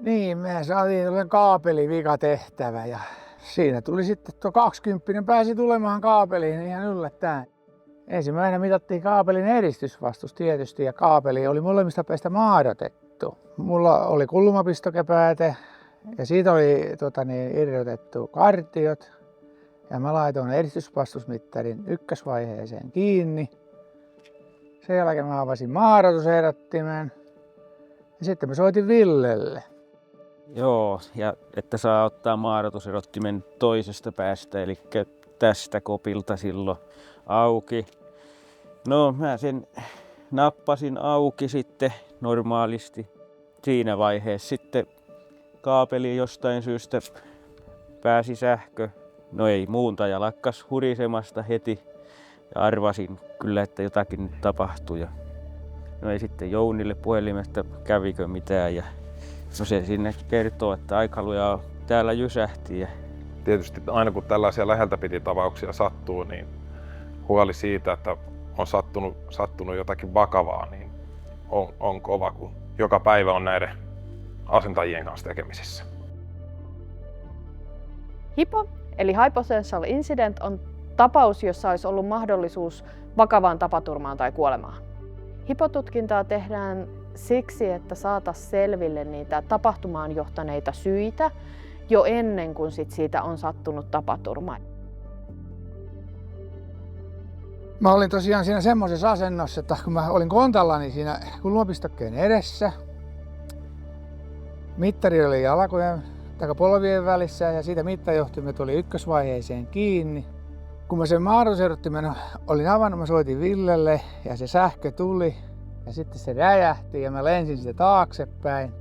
Niin, me saatiin kaapelivikatehtävä ja siinä tuli sitten tuo 20 pääsi tulemaan kaapeliin ihan yllättäen. Ensimmäisenä mitattiin kaapelin eristysvastus tietysti ja kaapeli oli molemmista päistä maadotettu. Mulla oli kulmapistokepääte ja siitä oli irrotettu kartiot ja mä laitoin eristysvastusmittarin ykkösvaiheeseen kiinni. Sen jälkeen mä avasin maadotuserottimen ja sitten mä soitin Villelle. Joo, ja että saa ottaa maadotuserottimen toisesta päästä, eli tästä kopilta silloin auki. No mä sen nappasin auki sitten normaalisti. Siinä vaiheessa sitten kaapeli jostain syystä pääsi sähkö. No ei muuntaja lakkas hurisemasta heti ja arvasin kyllä, että jotakin nyt tapahtui. Ja no ei sitten Jounille puhelimesta kävikö mitään ja no se sinne kertoo, että aika lujaa täällä jysähti. Ja tietysti aina kun tällaisia läheltä piti tapauksia sattuu, niin huoli siitä, että on sattunut jotakin vakavaa, niin on kova, kun joka päivä on näiden asentajien kanssa tekemisissä. HIPO eli Hypothetical Incident on tapaus, jossa olisi ollut mahdollisuus vakavaan tapaturmaan tai kuolemaan. HIPO-tutkintaa tehdään siksi, että saataisiin selville niitä tapahtumaan johtaneita syitä jo ennen kuin siitä on sattunut tapaturma. Mä olin tosiaan siinä semmoisessa asennossa, että kun mä olin kontallani siinä kulmapistokkeen edessä, mittari oli jalkojen tai polvien välissä ja siitä mittajohtimet oli ykkösvaiheeseen kiinni. Kun mä sen maadotuserottimen olin avannut, mä soitin Villelle ja se sähkö tuli ja sitten se räjähti ja mä lensin sitä taaksepäin.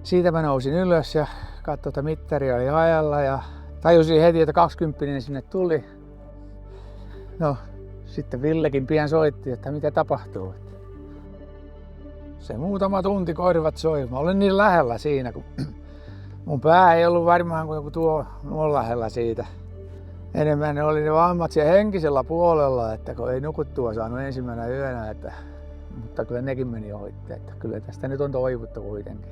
Siitä mä nousin ylös ja katsoin, että mittari oli ajalla ja tajusin heti, että 20 sinne tuli. No, sitten Villekin pian soitti, että mitä tapahtuu. Se muutama tunti korvat soi. Mä olin niin lähellä siinä, kun mun pää ei ollut varmaan kuin joku tuo lähellä siitä. Enemmän ne oli ne vammat siellä henkisellä puolella, että kun ei nukuttua saanut ensimmäisenä yönä, mutta kyllä nekin meni ohitte, että kyllä tästä nyt on toivottu kuitenkin.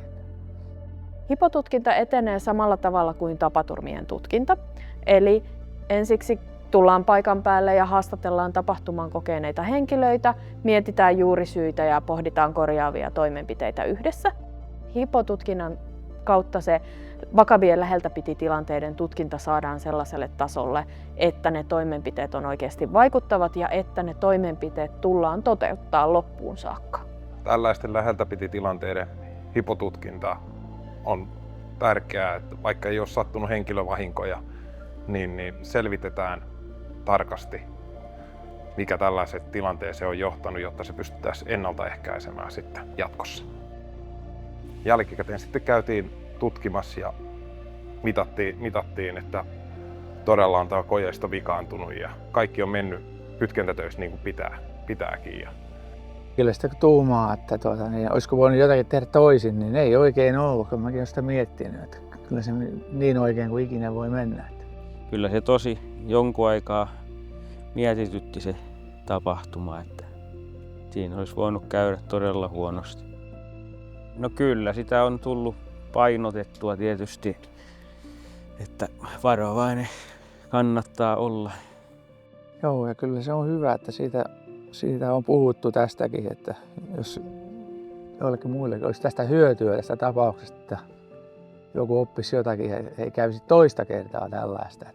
HIPO-tutkinta etenee samalla tavalla kuin tapaturmien tutkinta, eli ensiksi tullaan paikan päälle ja haastatellaan tapahtuman kokeneita henkilöitä, mietitään juurisyitä ja pohditaan korjaavia toimenpiteitä yhdessä. HIPO-tutkinnan kautta se vakavien läheltä piti tilanteiden tutkinta saadaan sellaiselle tasolle, että ne toimenpiteet on oikeasti vaikuttavat ja että ne toimenpiteet tullaan toteuttaa loppuun saakka. Tällaisten läheltä piti tilanteiden HIPO-tutkinta on tärkeää, että vaikka ei ole sattunut henkilövahinkoja, niin selvitetään tarkasti, mikä tällaiseen tilanteeseen on johtanut, jotta se pystyttäisiin ennaltaehkäisemään sitten jatkossa. Jälkikäteen sitten käytiin tutkimassa ja mitattiin, että todella on tämä kojeisto vikaantunut ja kaikki on mennyt kytkentätöissä niin kuin pitääkin. Ja kyllä sitä tuumaa, että olisiko voinut jotakin tehdä toisin, niin ei oikein ollut, kun mäkin olen sitä miettinyt, että kyllä se niin oikein kuin ikinä voi mennä. kyllä se tosi jonkun aikaa mietitytti se tapahtuma, että siinä olisi voinut käydä todella huonosti. No kyllä, sitä on tullut painotettua tietysti, että varovainen kannattaa olla. Joo, ja kyllä se on hyvä, että siitä on puhuttu tästäkin, että jos joillekin muillekin olisi tästä hyötyä tästä tapauksesta, että joku oppisi jotakin, ei kävisi toista kertaa tällaista.